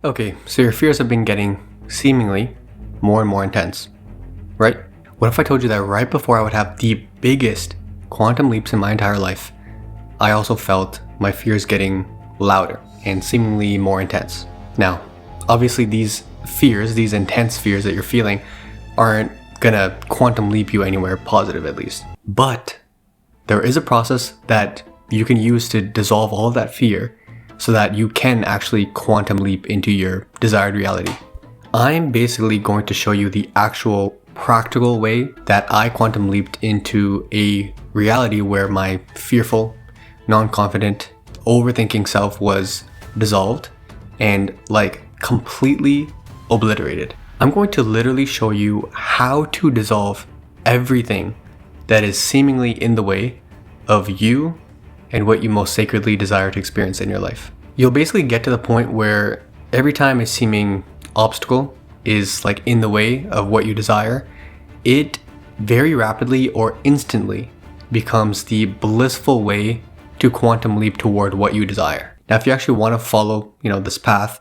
Okay, so your fears have been getting seemingly more and more intense, right? What if I told you that right before I would have the biggest quantum leaps in my entire life, I also felt my fears getting louder and seemingly more intense? Now, obviously these fears, these intense fears that you're feeling, aren't gonna quantum leap you anywhere positive at least. But there is a process that you can use to dissolve all of that fear so that you can actually quantum leap into your desired reality. I'm basically going to show you the actual practical way that I quantum leaped into a reality where my fearful, non-confident, overthinking self was dissolved and completely obliterated. I'm going to literally show you how to dissolve everything that is seemingly in the way of you and what you most sacredly desire to experience in your life. You'll basically get to the point where every time a seeming obstacle is in the way of what you desire, it very rapidly or instantly becomes the blissful way to quantum leap toward what you desire. Now, if you actually want to follow, this path,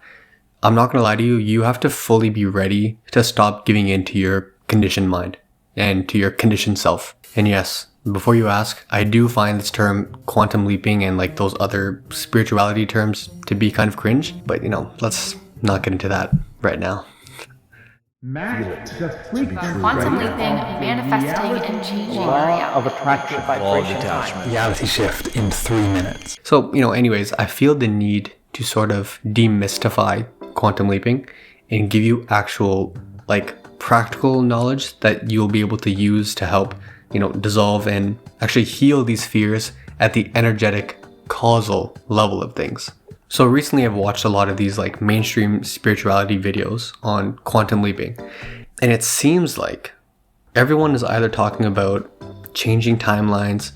I'm not gonna lie to you, you have to fully be ready to stop giving in to your conditioned mind and to your conditioned self. And yes, before you ask, I do find this term quantum leaping and those other spirituality terms to be kind of cringe, but let's not get into that right now. Quantum leaping, manifesting, and changing your reality. Law of attraction, Law of detachment. reality shift in 3 minutes. So, anyways, I feel the need to sort of demystify quantum leaping and give you actual, practical knowledge that you'll be able to use to help dissolve and actually heal these fears at the energetic causal level of things. So recently I've watched a lot of these mainstream spirituality videos on quantum leaping, and it seems like everyone is either talking about changing timelines,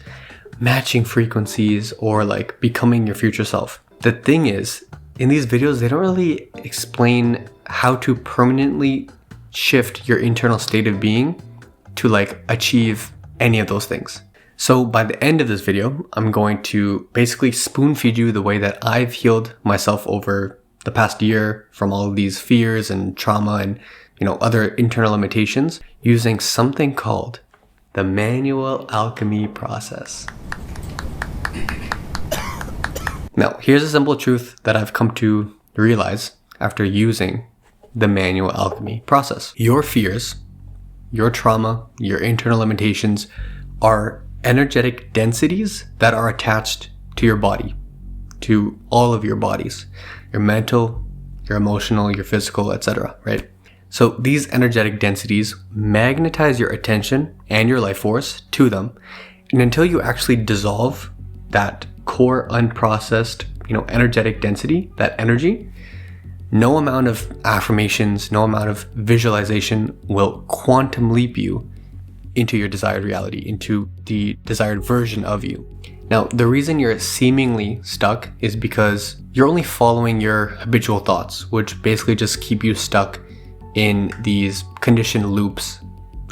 matching frequencies, or becoming your future self. The thing is, in these videos, they don't really explain how to permanently shift your internal state of being to achieve any of those things. So by the end of this video, I'm going to basically spoon feed you the way that I've healed myself over the past year from all of these fears and trauma and other internal limitations using something called the manual alchemy process. Now, here's a simple truth that I've come to realize after using the manual alchemy process. Your fears, your trauma, your internal limitations are energetic densities that are attached to your body, to all of your bodies, your mental, your emotional, your physical, etc., right? So these energetic densities magnetize your attention and your life force to them. And until you actually dissolve that core unprocessed, energetic density, that energy, no amount of affirmations, no amount of visualization will quantum leap you into your desired reality, into the desired version of you. Now, the reason you're seemingly stuck is because you're only following your habitual thoughts, which basically just keep you stuck in these conditioned loops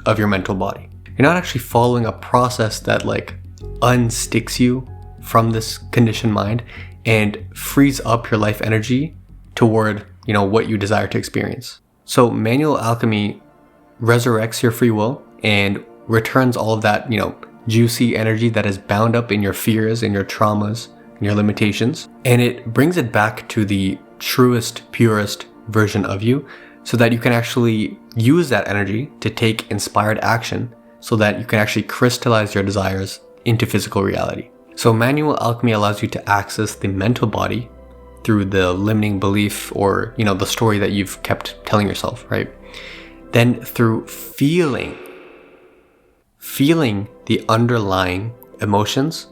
of your mental body. You're not actually following a process that unsticks you from this conditioned mind and frees up your life energy toward, what you desire to experience. So manual alchemy resurrects your free will and returns all of that, juicy energy that is bound up in your fears and your traumas and your limitations. And it brings it back to the truest, purest version of you so that you can actually use that energy to take inspired action so that you can actually crystallize your desires into physical reality. So manual alchemy allows you to access the mental body through the limiting belief or, the story that you've kept telling yourself, right? Then through feeling the underlying emotions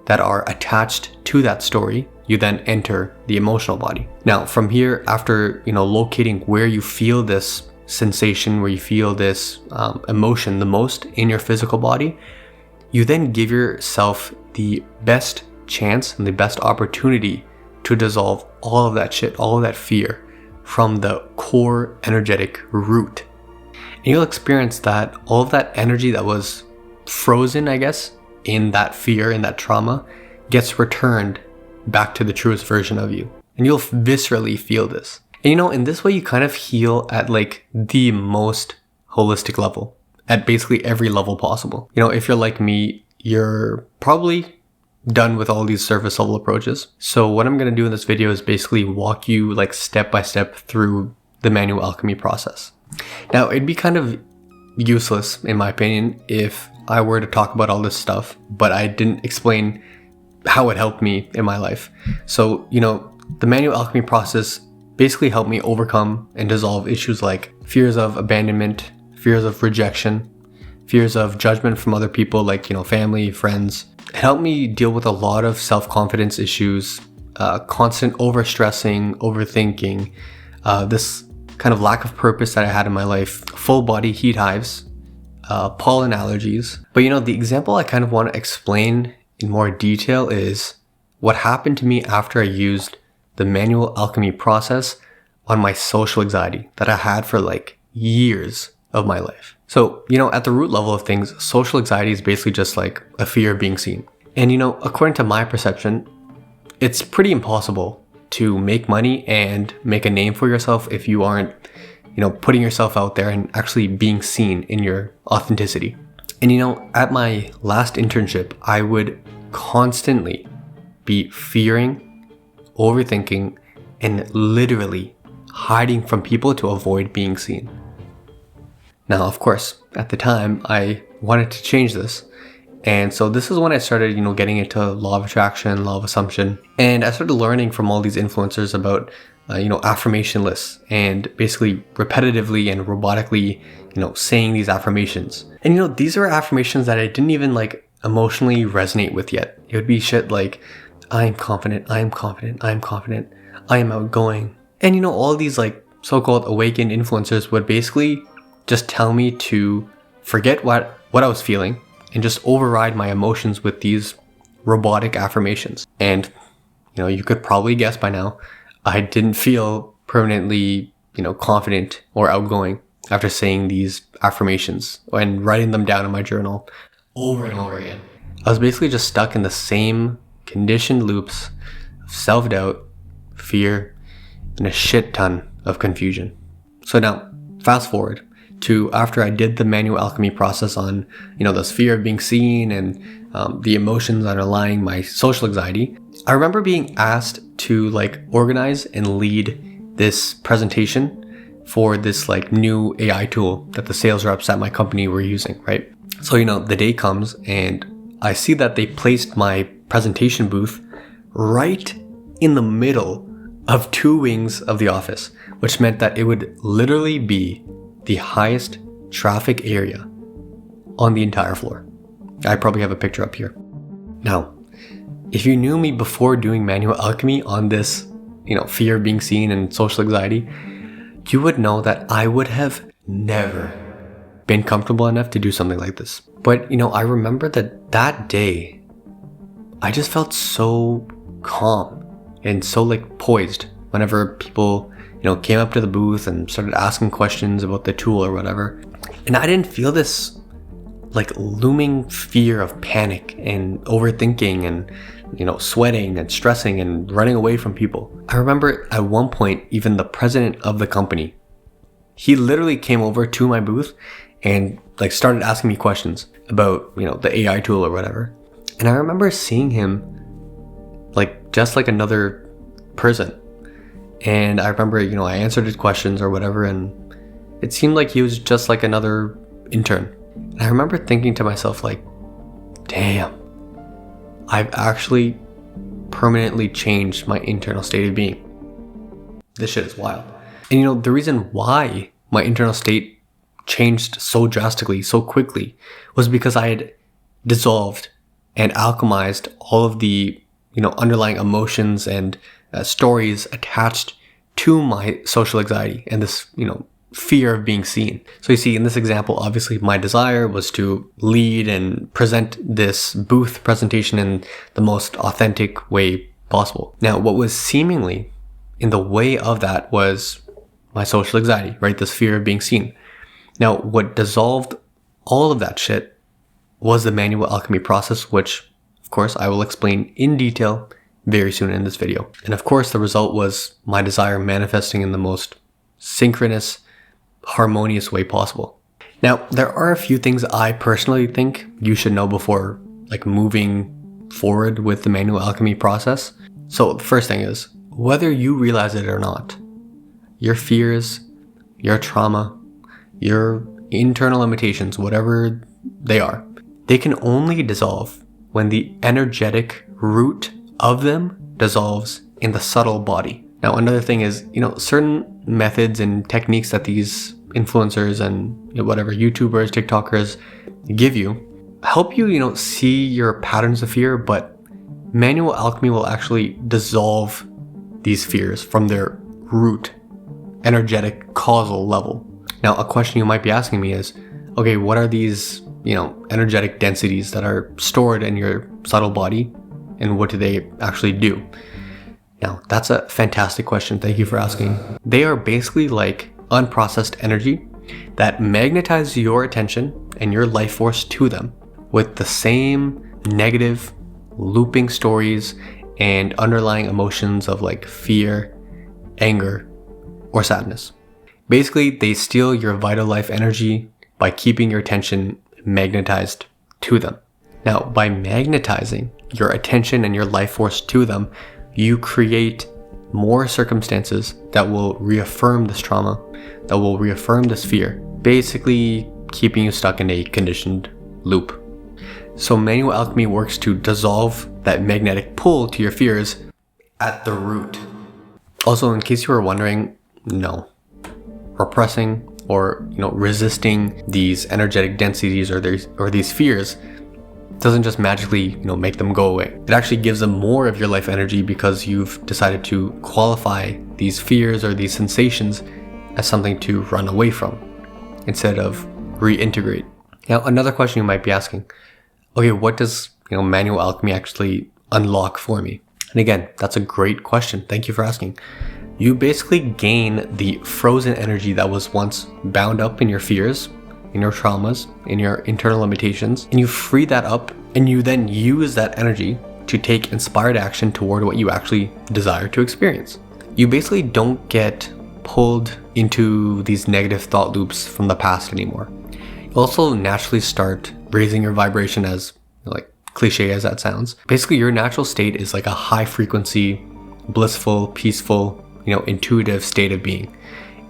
that are attached to that story, you then enter the emotional body. Now, from here, after, locating where you feel this sensation, where you feel this emotion the most in your physical body, you then give yourself the best chance and the best opportunity to dissolve all of that shit, all of that fear from the core energetic root. And you'll experience that all of that energy that was frozen, I guess, in that fear, in that trauma, gets returned back to the truest version of you. And you'll viscerally feel this. And in this way, you kind of heal at like the most holistic level, at basically every level possible. If you're like me, you're probably done with all these surface level approaches. So what I'm going to do in this video is basically walk you like step by step through the manual alchemy process. Now, it'd be kind of useless, in my opinion, if I were to talk about all this stuff, but I didn't explain how it helped me in my life. So, the manual alchemy process basically helped me overcome and dissolve issues like fears of abandonment, fears of rejection, fears of judgment from other people like, family, friends. It helped me deal with a lot of self-confidence issues, constant overstressing, overthinking, this kind of lack of purpose that I had in my life, full body heat hives, pollen allergies. But the example I kind of want to explain in more detail is what happened to me after I used the manual alchemy process on my social anxiety that I had for like years of my life. So, at the root level of things, social anxiety is basically just like a fear of being seen. And, according to my perception, it's pretty impossible to make money and make a name for yourself if you aren't, putting yourself out there and actually being seen in your authenticity. And, at my last internship, I would constantly be fearing, overthinking, and literally hiding from people to avoid being seen. Now, of course, at the time, I wanted to change this. And so this is when I started, getting into law of attraction, law of assumption. And I started learning from all these influencers about, affirmation lists and basically repetitively and robotically, saying these affirmations. And, these are affirmations that I didn't even like emotionally resonate with yet. It would be shit like, I am confident, I am confident, I am confident, I am outgoing. And, all these like so-called awakened influencers would basically just tell me to forget what I was feeling and just override my emotions with these robotic affirmations. And, you could probably guess by now, I didn't feel permanently, confident or outgoing after saying these affirmations and writing them down in my journal over and over again. I was basically just stuck in the same conditioned loops of self-doubt, fear, and a shit ton of confusion. So now, fast forward to after I did the manual alchemy process on, this fear of being seen and the emotions underlying my social anxiety. I remember being asked to like organize and lead this presentation for this like new AI tool that the sales reps at my company were using, right? So, the day comes and I see that they placed my presentation booth right in the middle of two wings of the office, which meant that it would literally be the highest traffic area on the entire floor. I probably have a picture up here. Now, if you knew me before doing manual alchemy on this, fear of being seen and social anxiety, you would know that I would have never been comfortable enough to do something like this. But, I remember that day, I just felt so calm and so like poised whenever people came up to the booth and started asking questions about the tool or whatever. And I didn't feel this like looming fear of panic and overthinking and, sweating and stressing and running away from people. I remember at one point, even the president of the company, he literally came over to my booth and like started asking me questions about, the AI tool or whatever. And I remember seeing him like just like another person. And I remember, I answered his questions or whatever, and it seemed like he was just like another intern. And I remember thinking to myself like, damn, I've actually permanently changed my internal state of being. This shit is wild. And the reason why my internal state changed so drastically, so quickly, was because I had dissolved and alchemized all of the, underlying emotions and stories attached to my social anxiety and this, fear of being seen. So you see, in this example, obviously my desire was to lead and present this booth presentation in the most authentic way possible. Now, what was seemingly in the way of that was my social anxiety, right? This fear of being seen. Now, what dissolved all of that shit was the manual alchemy process, which, of course, I will explain in detail very soon in this video. And of course, the result was my desire manifesting in the most synchronous, harmonious way possible. Now, there are a few things I personally think you should know before moving forward with the manual alchemy process. So the first thing is, whether you realize it or not, your fears, your trauma, your internal limitations, whatever they are, they can only dissolve when the energetic root of them dissolves in the subtle body. Now, another thing is, certain methods and techniques that these influencers and whatever YouTubers, TikTokers give you help you, see your patterns of fear, but manual alchemy will actually dissolve these fears from their root, energetic, causal level. Now, a question you might be asking me is, okay, what are these, energetic densities that are stored in your subtle body, and what do they actually do? Now, that's a fantastic question. Thank you for asking. They are basically like unprocessed energy that magnetizes your attention and your life force to them with the same negative, looping stories and underlying emotions of fear, anger, or sadness. Basically, they steal your vital life energy by keeping your attention magnetized to them. Now, by magnetizing your attention and your life force to them, you create more circumstances that will reaffirm this trauma, that will reaffirm this fear, basically keeping you stuck in a conditioned loop. So manual alchemy works to dissolve that magnetic pull to your fears at the root. Also, in case you were wondering, no. Repressing or resisting these energetic densities or these fears doesn't just magically make them go away. It actually gives them more of your life energy because you've decided to qualify these fears or these sensations as something to run away from instead of reintegrate. Now, another question you might be asking, okay, what does manual alchemy actually unlock for me? And again, that's a great question. Thank you for asking. You basically gain the frozen energy that was once bound up in your fears, in your traumas, in your internal limitations, and you free that up, and you then use that energy to take inspired action toward what you actually desire to experience. You basically don't get pulled into these negative thought loops from the past anymore. You also naturally start raising your vibration, as cliche as that sounds. Basically, your natural state is like a high frequency, blissful, peaceful, intuitive state of being.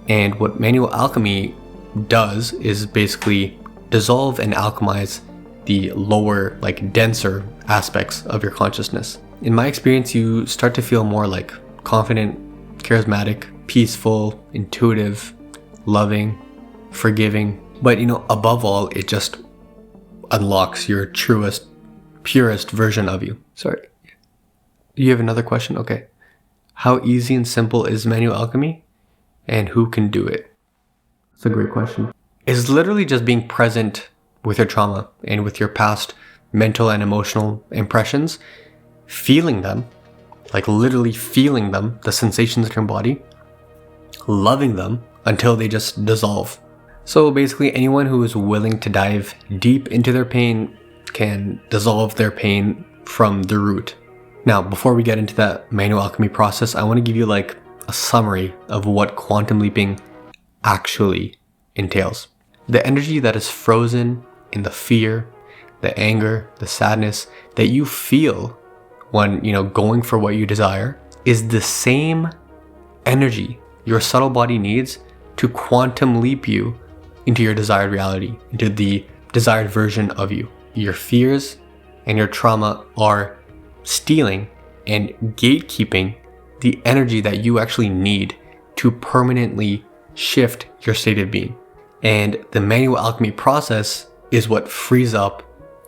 And what manual alchemy does is basically dissolve and alchemize the lower, denser aspects of your consciousness. In my experience, you start to feel more confident, charismatic, peaceful, intuitive, loving, forgiving. But above all, it just unlocks your truest, purest version of you. Sorry. You have another question? Okay. How easy and simple is manual alchemy? And who can do it? That's a great question. It's literally just being present with your trauma and with your past mental and emotional impressions, feeling them, literally feeling them, the sensations in your body, loving them until they just dissolve. So basically, anyone who is willing to dive deep into their pain can dissolve their pain from the root. Now, before we get into that manual alchemy process, I want to give you a summary of what quantum leaping actually entails. The energy that is frozen in the fear, the anger, the sadness that you feel when, going for what you desire is the same energy your subtle body needs to quantum leap you into your desired reality, into the desired version of you. Your fears and your trauma are stealing and gatekeeping the energy that you actually need to permanently shift your state of being. And the manual alchemy process is what frees up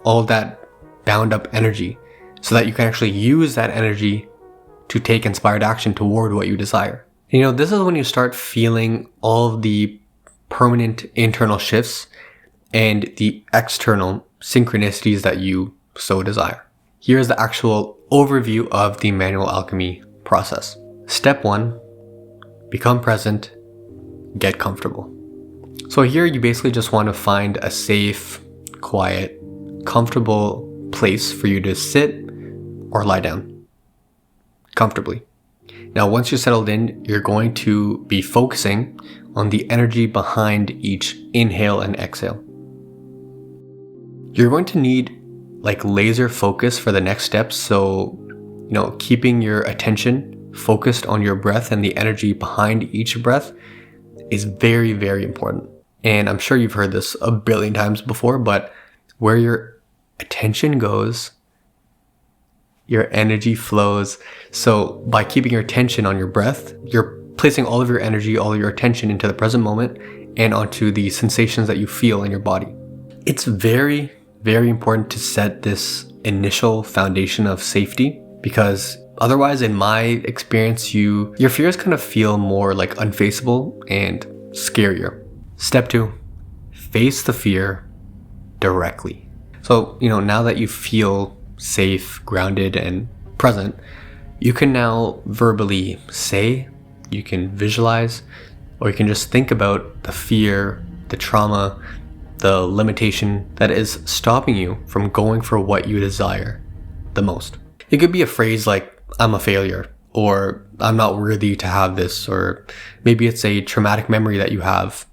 all that bound up energy so that you can actually use that energy to take inspired action toward what you desire. This is when you start feeling all of the permanent internal shifts and the external synchronicities that you so desire. Here's the actual overview of the manual alchemy process. Step 1, become present, get comfortable. So here you basically just want to find a safe, quiet, comfortable place for you to sit or lie down. comfortably. Now, once you're settled in, you're going to be focusing on the energy behind each inhale and exhale. You're going to need like laser focus for the next steps. So, keeping your attention focused on your breath and the energy behind each breath is very, very important. And I'm sure you've heard this a billion times before, but where your attention goes, your energy flows. So by keeping your attention on your breath, you're placing all of your energy, all of your attention into the present moment and onto the sensations that you feel in your body. It's very, very important to set this initial foundation of safety, because otherwise, in my experience, your fears kind of feel more like unfaceable and scarier. Step 2, face the fear directly. So, now that you feel safe, grounded, and present, you can now verbally say, you can visualize, or you can just think about the fear, the trauma, the limitation that is stopping you from going for what you desire the most. It could be a phrase like, I'm a failure, or I'm not worthy to have this, or maybe it's a traumatic memory that you have.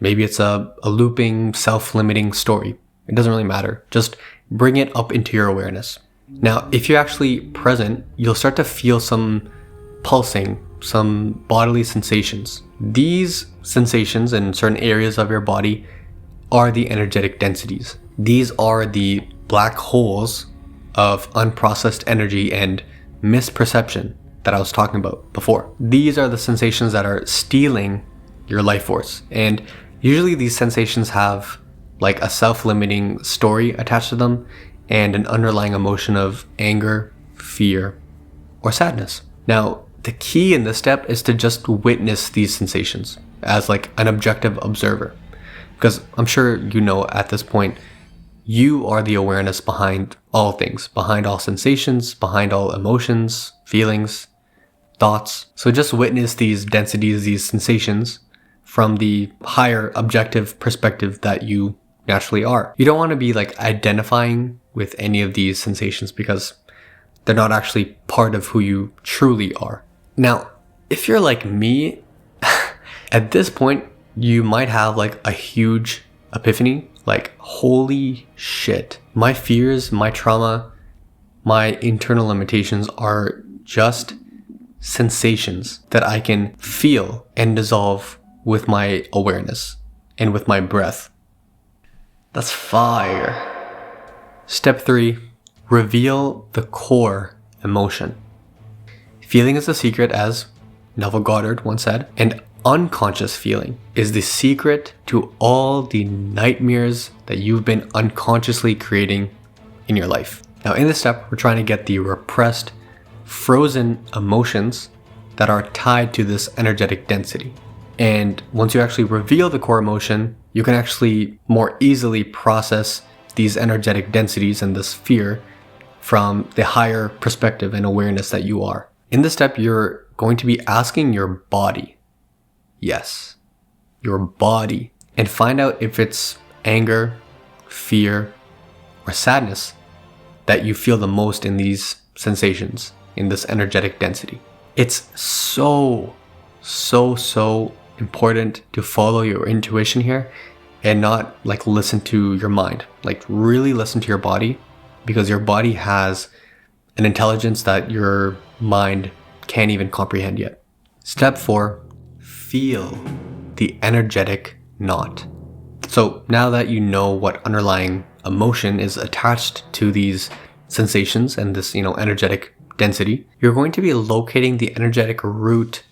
Maybe it's a looping, self-limiting story. It doesn't really matter. Just bring it up into your awareness. Now, if you're actually present, you'll start to feel some pulsing, some bodily sensations. These sensations in certain areas of your body are the energetic densities. These are the black holes of unprocessed energy and misperception that I was talking about before. These are the sensations that are stealing your life force. And usually these sensations have like a self-limiting story attached to them and an underlying emotion of anger, fear, or sadness. Now, the key in this step is to just witness these sensations as like an objective observer. Because I'm sure at this point, you are the awareness behind all things, behind all sensations, behind all emotions, feelings, thoughts. So just witness these densities, these sensations from the higher objective perspective that you naturally are. You don't want to be like identifying with any of these sensations because they're not actually part of who you truly are. Now, if you're like me, at this point, you might have like a huge epiphany, like, holy shit, my fears, my trauma, my internal limitations are just sensations that I can feel and dissolve with my awareness and with my breath. That's fire. Step 3, reveal the core emotion. Feeling is the secret, as Neville Goddard once said, and unconscious feeling is the secret to all the nightmares that you've been unconsciously creating in your life. Now, in this step, we're trying to get the repressed, frozen emotions that are tied to this energetic density. And once you actually reveal the core emotion, you can actually more easily process these energetic densities and this fear from the higher perspective and awareness that you are. In this step, you're going to be asking your body, yes, your body, and find out if it's anger, fear, or sadness that you feel the most in these sensations, in this energetic density. It's so important to follow your intuition here and not like listen to your mind. Like really listen to your body, because your body has an intelligence that your mind can't even comprehend yet. Step 4, feel the energetic knot. So now that you know what underlying emotion is attached to these sensations and this, energetic density, you're going to be locating the energetic root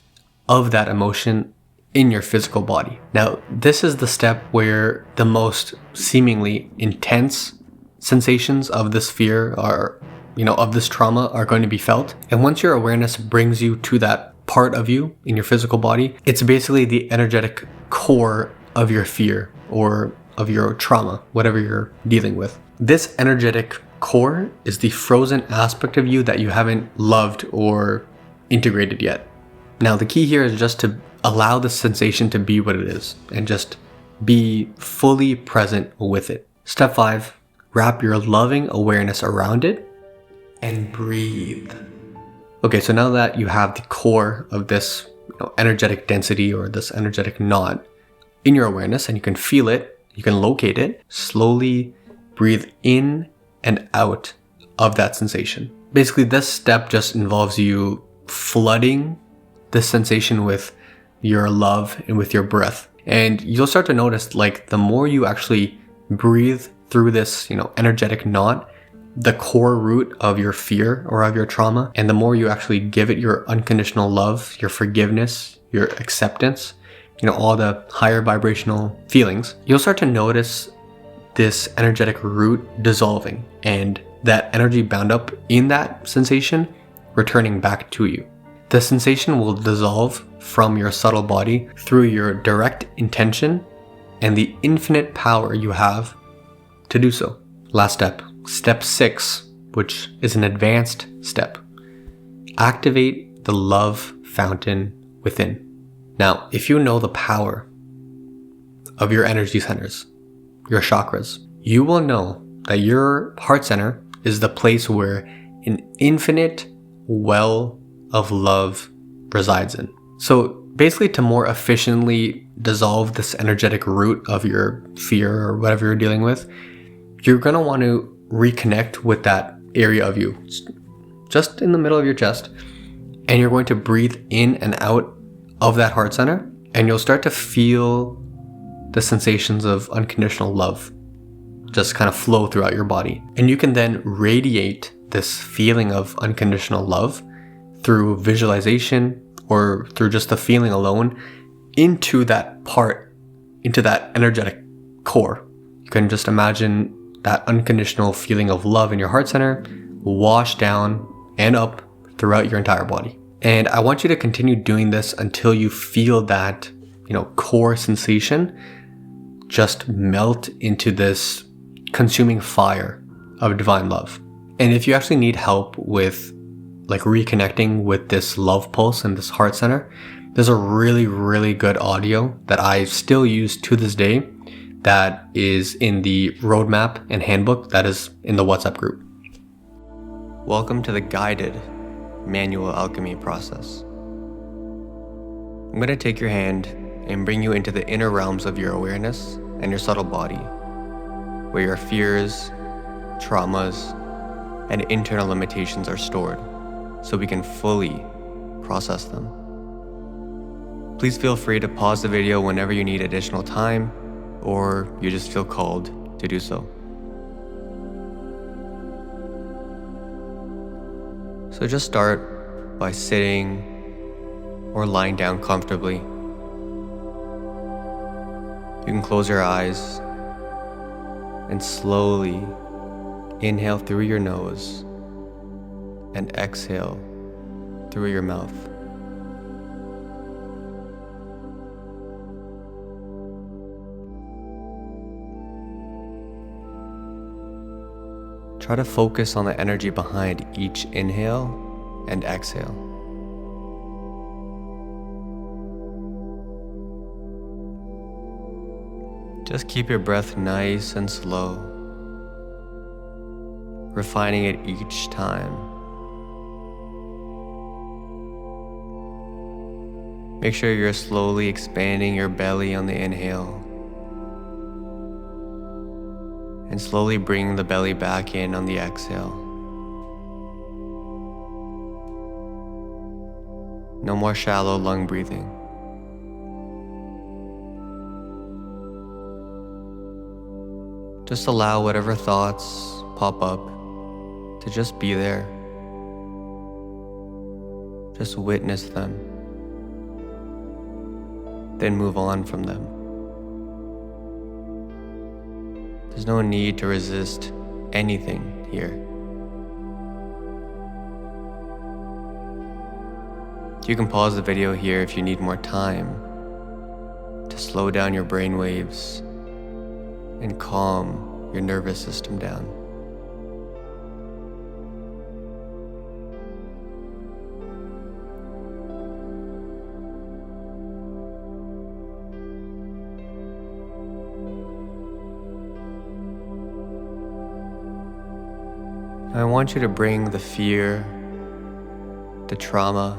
of that emotion in your physical body. Now, this is the step where the most seemingly intense sensations of this fear are, of this trauma are going to be felt. And once your awareness brings you to that part of you in your physical body, it's basically the energetic core of your fear or of your trauma, whatever you're dealing with. This energetic core is the frozen aspect of you that you haven't loved or integrated yet. Now, the key here is just to allow the sensation to be what it is and just be fully present with it. Step 5, wrap your loving awareness around it and breathe. Okay, so now that you have the core of this energetic density or this energetic knot in your awareness and you can feel it, you can locate it, slowly breathe in and out of that sensation. Basically, this step just involves you flooding this sensation with your love and with your breath. And you'll start to notice, like, the more you actually breathe through this, energetic knot, the core root of your fear or of your trauma, and the more you actually give it your unconditional love, your forgiveness, your acceptance, all the higher vibrational feelings, you'll start to notice this energetic root dissolving and that energy bound up in that sensation returning back to you. The sensation will dissolve from your subtle body through your direct intention and the infinite power you have to do so. Last step, step 6, which is an advanced step. Activate the love fountain within. Now, if you know the power of your energy centers, your chakras, you will know that your heart center is the place where an infinite well of love resides in. So basically, to more efficiently dissolve this energetic root of your fear or whatever you're dealing with, you're going to want to reconnect with that area of you, just in the middle of your chest, and you're going to breathe in and out of that heart center, and you'll start to feel the sensations of unconditional love just kind of flow throughout your body. And you can then radiate this feeling of unconditional love through visualization or through just the feeling alone into that part, into that energetic core. You can just imagine that unconditional feeling of love in your heart center wash down and up throughout your entire body. And I want you to continue doing this until you feel that, core sensation just melt into this consuming fire of divine love. And if you actually need help with reconnecting with this love pulse and this heart center, there's a really, really good audio that I still use to this day that is in the roadmap and handbook that is in the WhatsApp group. Welcome to the guided manual alchemy process. I'm going to take your hand and bring you into the inner realms of your awareness and your subtle body, where your fears, traumas, and internal limitations are stored, so we can fully process them. Please feel free to pause the video whenever you need additional time or you just feel called to do so. So just start by sitting or lying down comfortably. You can close your eyes and slowly inhale through your nose and exhale through your mouth. Try to focus on the energy behind each inhale and exhale. Just keep your breath nice and slow, refining it each time. Make sure you're slowly expanding your belly on the inhale and slowly bring the belly back in on the exhale. No more shallow lung breathing. Just allow whatever thoughts pop up to just be there. Just witness them, then move on from them. There's no need to resist anything here. You can pause the video here if you need more time to slow down your brain waves and calm your nervous system down. I want you to bring the fear, the trauma,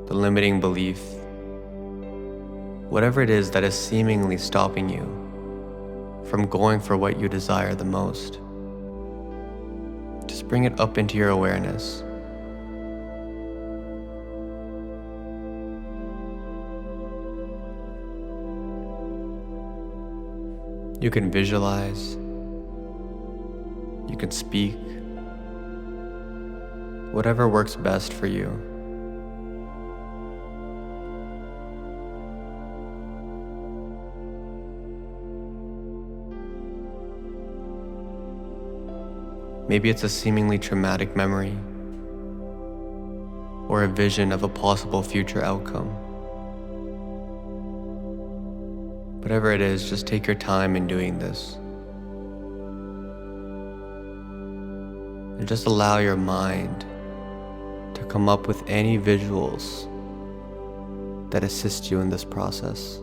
the limiting belief, whatever it is that is seemingly stopping you from going for what you desire the most. Just bring it up into your awareness. You can visualize, you can speak, whatever works best for you. Maybe it's a seemingly traumatic memory or a vision of a possible future outcome. Whatever it is, just take your time in doing this. And just allow your mind to come up with any visuals that assist you in this process.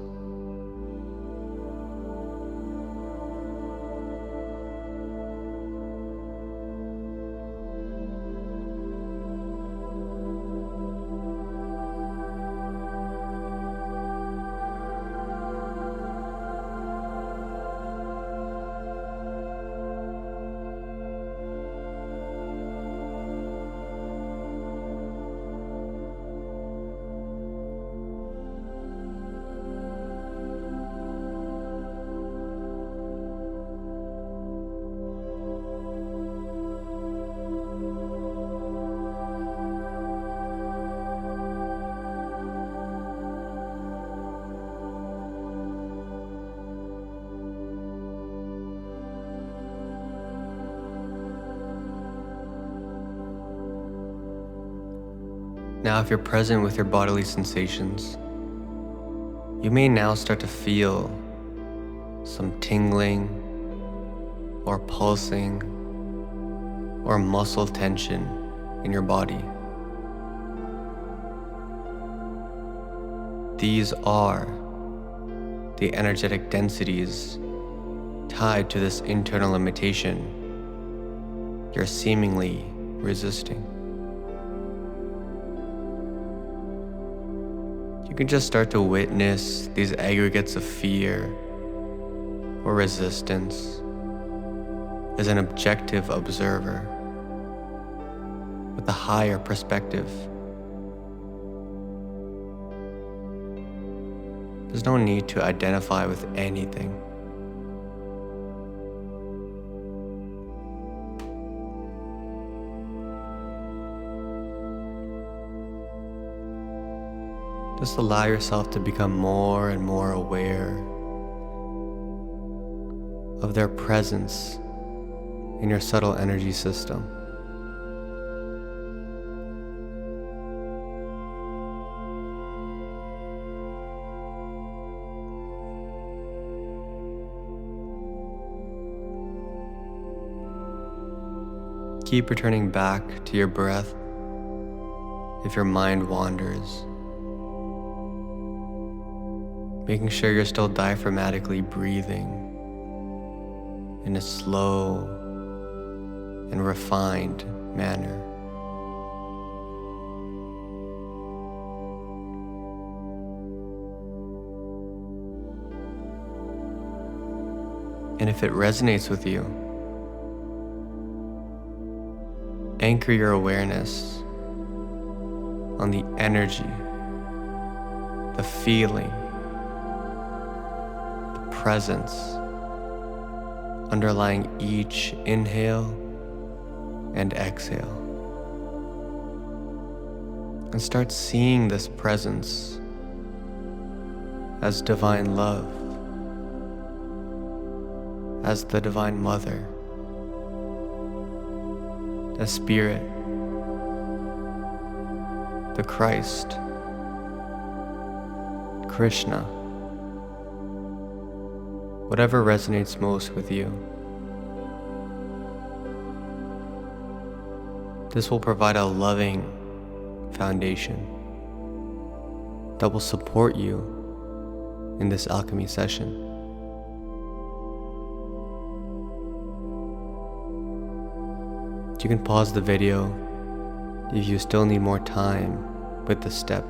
Now, if you're present with your bodily sensations, you may now start to feel some tingling or pulsing or muscle tension in your body. These are the energetic densities tied to this internal limitation you're seemingly resisting. You can just start to witness these aggregates of fear or resistance as an objective observer with a higher perspective. There's no need to identify with anything. Just allow yourself to become more and more aware of their presence in your subtle energy system. Keep returning back to your breath if your mind wanders, making sure you're still diaphragmatically breathing in a slow and refined manner. And if it resonates with you, anchor your awareness on the energy, the feeling, presence underlying each inhale and exhale. And start seeing this presence as divine love, as the Divine Mother, the Spirit, the Christ, Krishna, whatever resonates most with you. This will provide a loving foundation that will support you in this alchemy session. You can pause the video, if you still need more time with the step.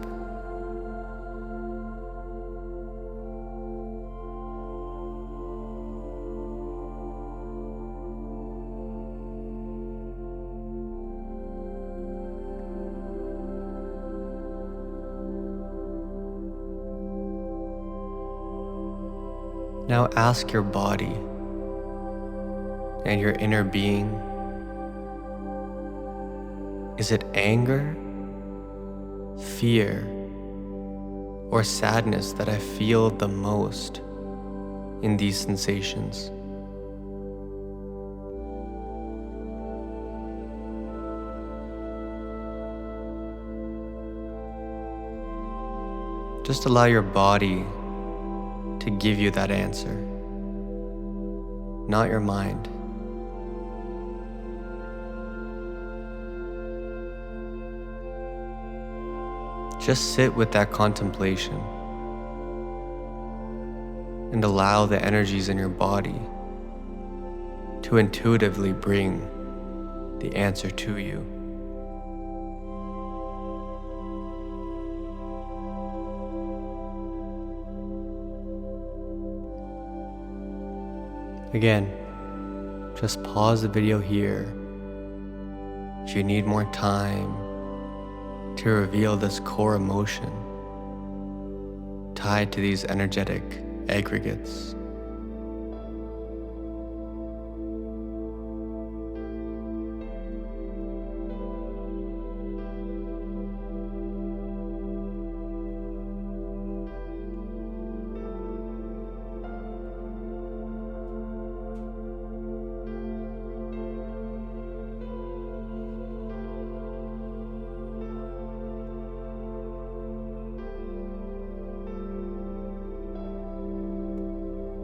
Now ask your body and your inner being, is it anger, fear, or sadness that I feel the most in these sensations? Just allow your body to give you that answer, not your mind. Just sit with that contemplation and allow the energies in your body to intuitively bring the answer to you. Again, just pause the video here if you need more time to reveal this core emotion tied to these energetic aggregates.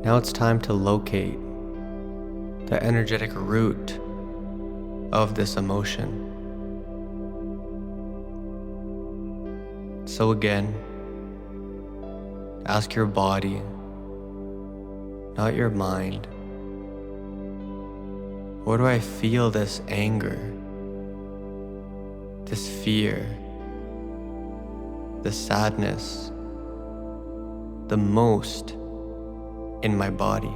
Now it's time to locate the energetic root of this emotion. So again, ask your body, not your mind, where do I feel this anger, this fear, the sadness the most in my body?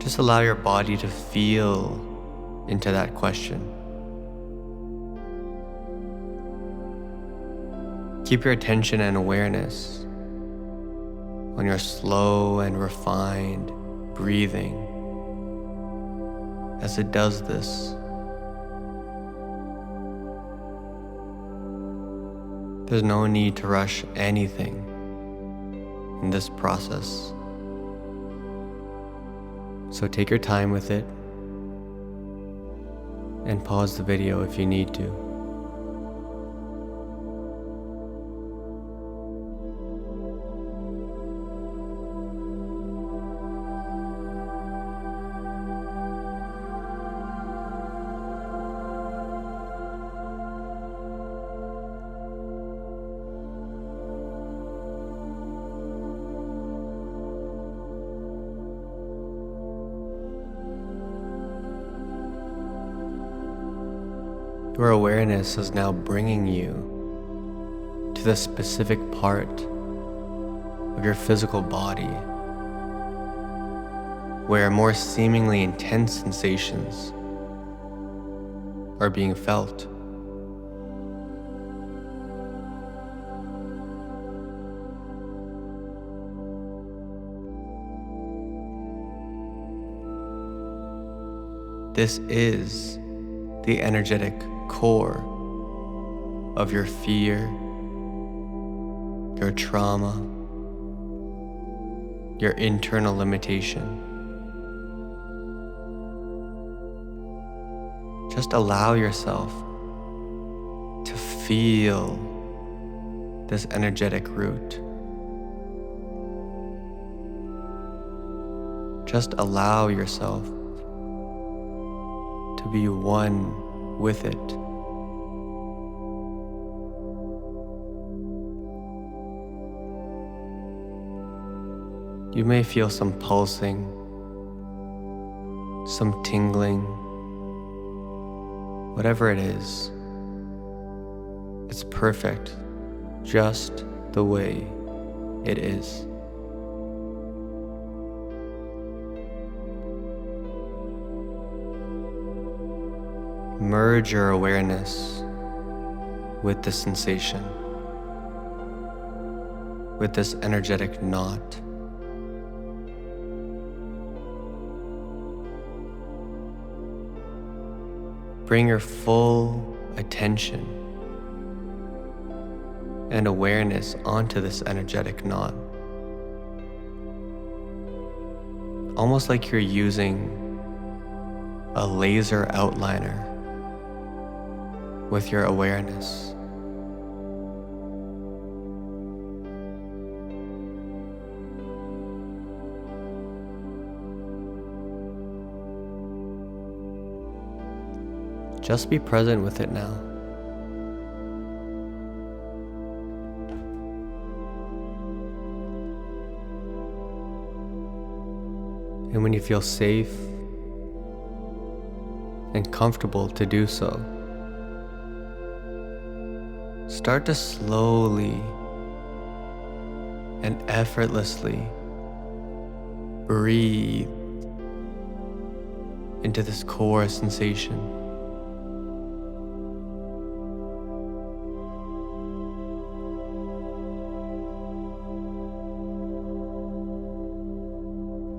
Just allow your body to feel into that question. Keep your attention and awareness on your slow and refined breathing as it does this. There's no need to rush anything in this process. So take your time with it and pause the video if you need to. Your awareness is now bringing you to the specific part of your physical body where more seemingly intense sensations are being felt. This is the energetic core of your fear, your trauma, your internal limitation. Just allow yourself to feel this energetic root. Just allow yourself to be one with it. You may feel some pulsing, some tingling, whatever it is. It's perfect, just the way it is. Merge your awareness with the sensation, with this energetic knot. Bring your full attention and awareness onto this energetic knot. Almost like you're using a laser outliner with your awareness. Just be present with it now. And when you feel safe and comfortable to do so, start to slowly and effortlessly breathe into this core sensation.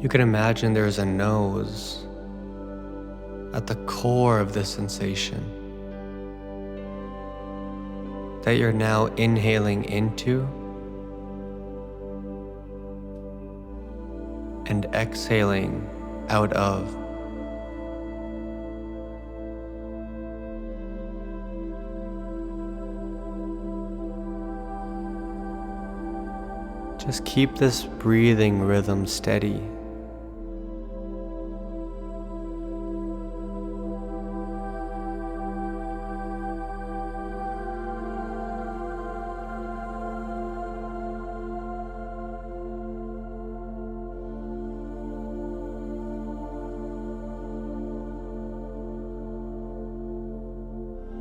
You can imagine there's a nose at the core of this sensation that you're now inhaling into and exhaling out of. Just keep this breathing rhythm steady.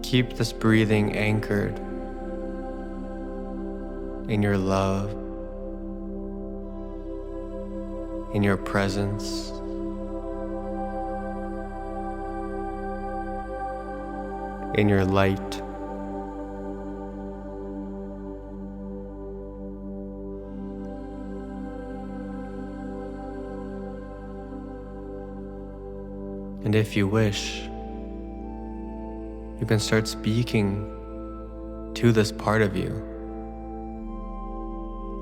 Keep this breathing anchored in your love, in your presence, in your light. And if you wish, you can start speaking to this part of you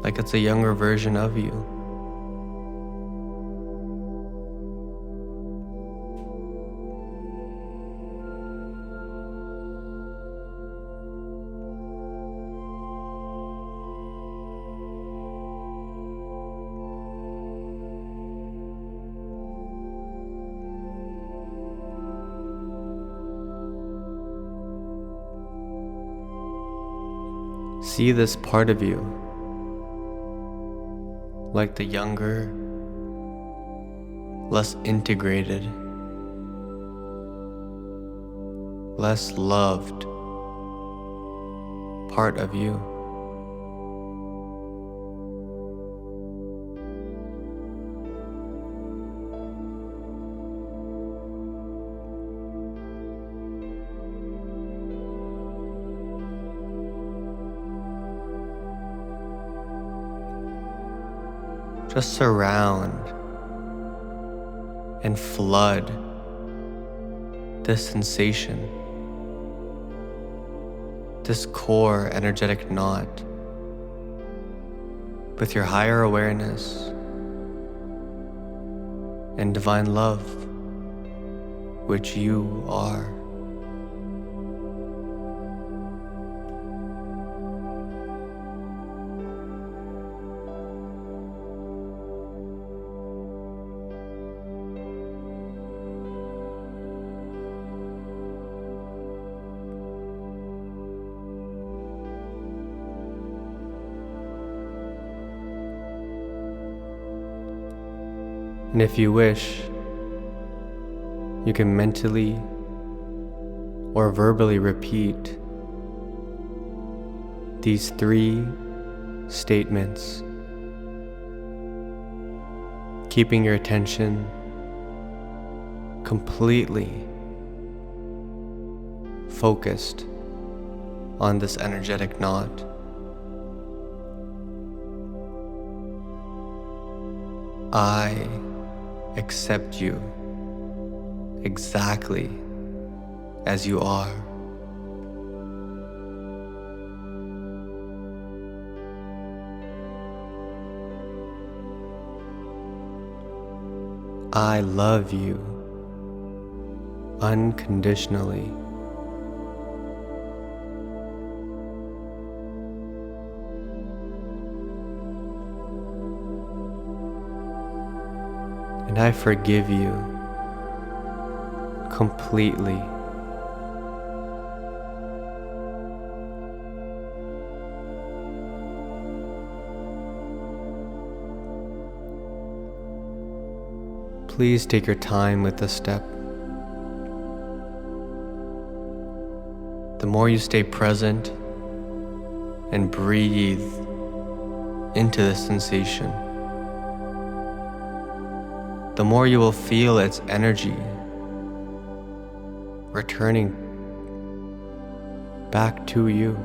like it's a younger version of you. See this part of you like the younger, less integrated, less loved part of you. Just surround and flood this sensation, this core energetic knot, with your higher awareness and divine love, which you are. And if you wish, you can mentally or verbally repeat these 3 statements, keeping your attention completely focused on this energetic knot. I accept you exactly as you are. I love you unconditionally. And I forgive you completely. Please take your time with this step. The more you stay present and breathe into this sensation, the more you will feel its energy returning back to you,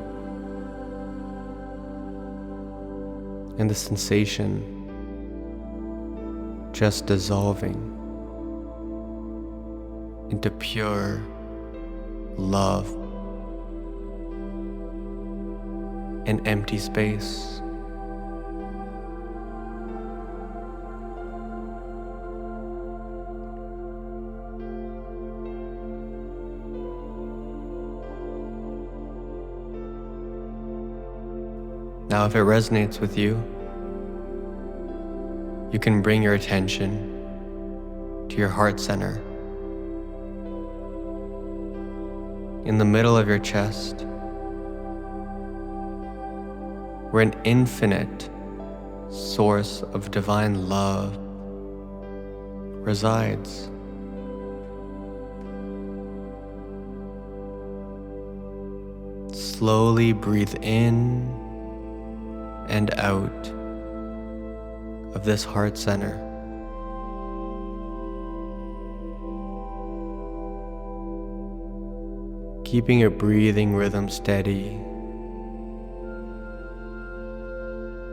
and the sensation just dissolving into pure love and empty space. Now, if it resonates with you, you can bring your attention to your heart center. In the middle of your chest, where an infinite source of divine love resides. Slowly breathe in and out of this heart center. Keeping your breathing rhythm steady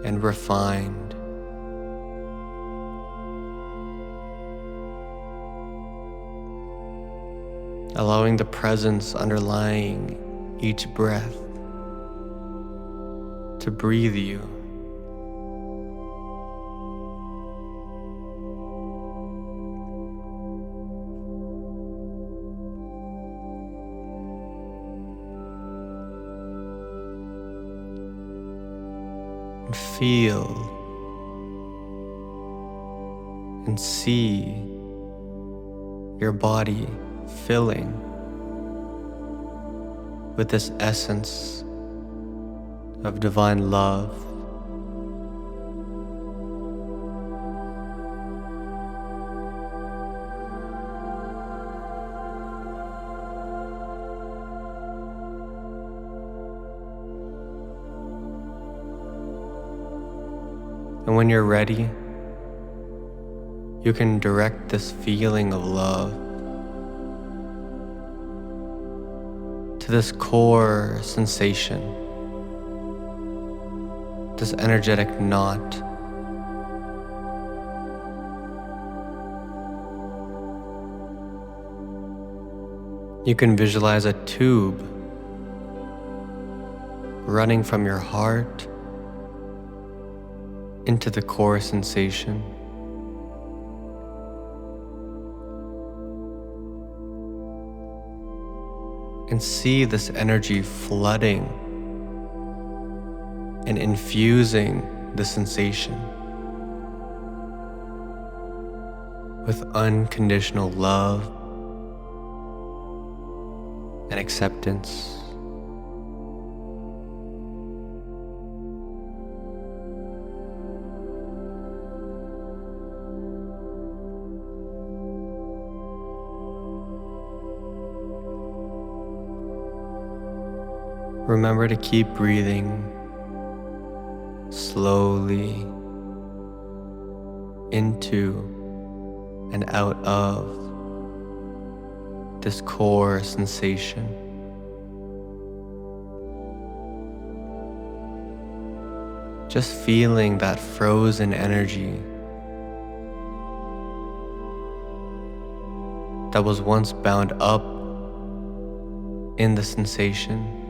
and refined. Allowing the presence underlying each breath to breathe you. And feel and see your body filling with this essence of divine love. And when you're ready, you can direct this feeling of love to this core sensation, this energetic knot. You can visualize a tube running from your heart into the core sensation. And see this energy flooding and infusing the sensation with unconditional love and acceptance. Remember to keep breathing slowly into and out of this core sensation. Just feeling that frozen energy that was once bound up in the sensation,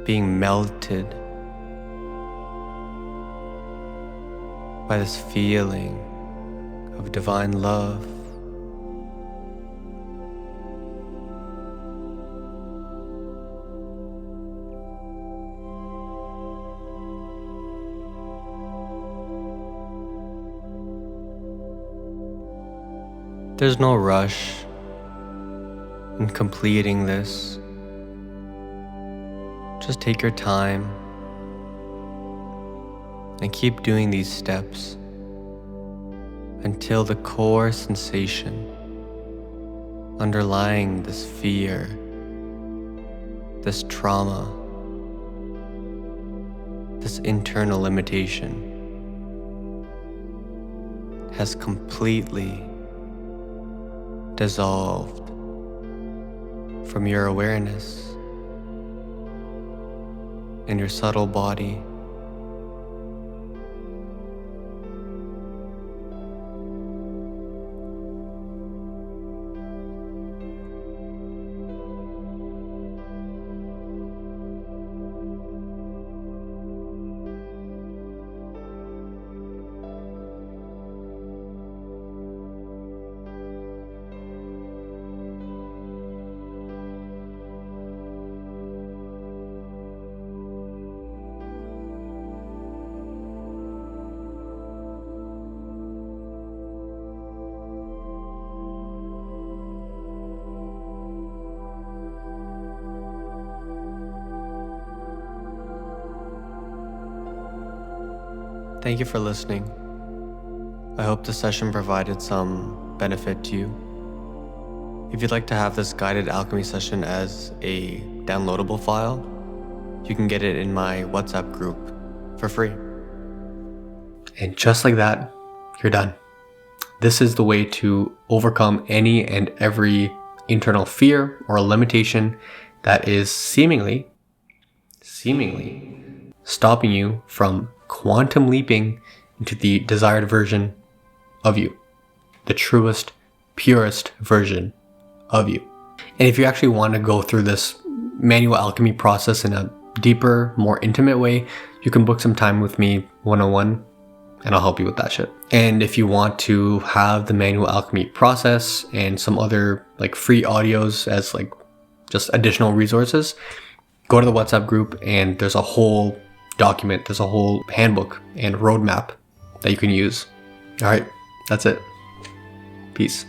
being melted by this feeling of divine love. There's no rush in completing this. Just take your time and keep doing these steps until the core sensation underlying this fear, this trauma, this internal limitation has completely dissolved from your awareness and your subtle body. Thank you for listening. I hope the session provided some benefit to you. If you'd like to have this guided alchemy session as a downloadable file, you can get it in my WhatsApp group for free. And just like that, you're done. This is the way to overcome any and every internal fear or limitation that is seemingly stopping you from quantum leaping into the desired version of you, the truest, purest version of you. And if you actually want to go through this manual alchemy process in a deeper, more intimate way, you can book some time with me one-on-one and I'll help you with that shit. And if you want to have the manual alchemy process and some other like free audios as like just additional resources, go to the WhatsApp group and there's a whole document, there's a whole handbook and roadmap that you can use. All right, that's it. Peace.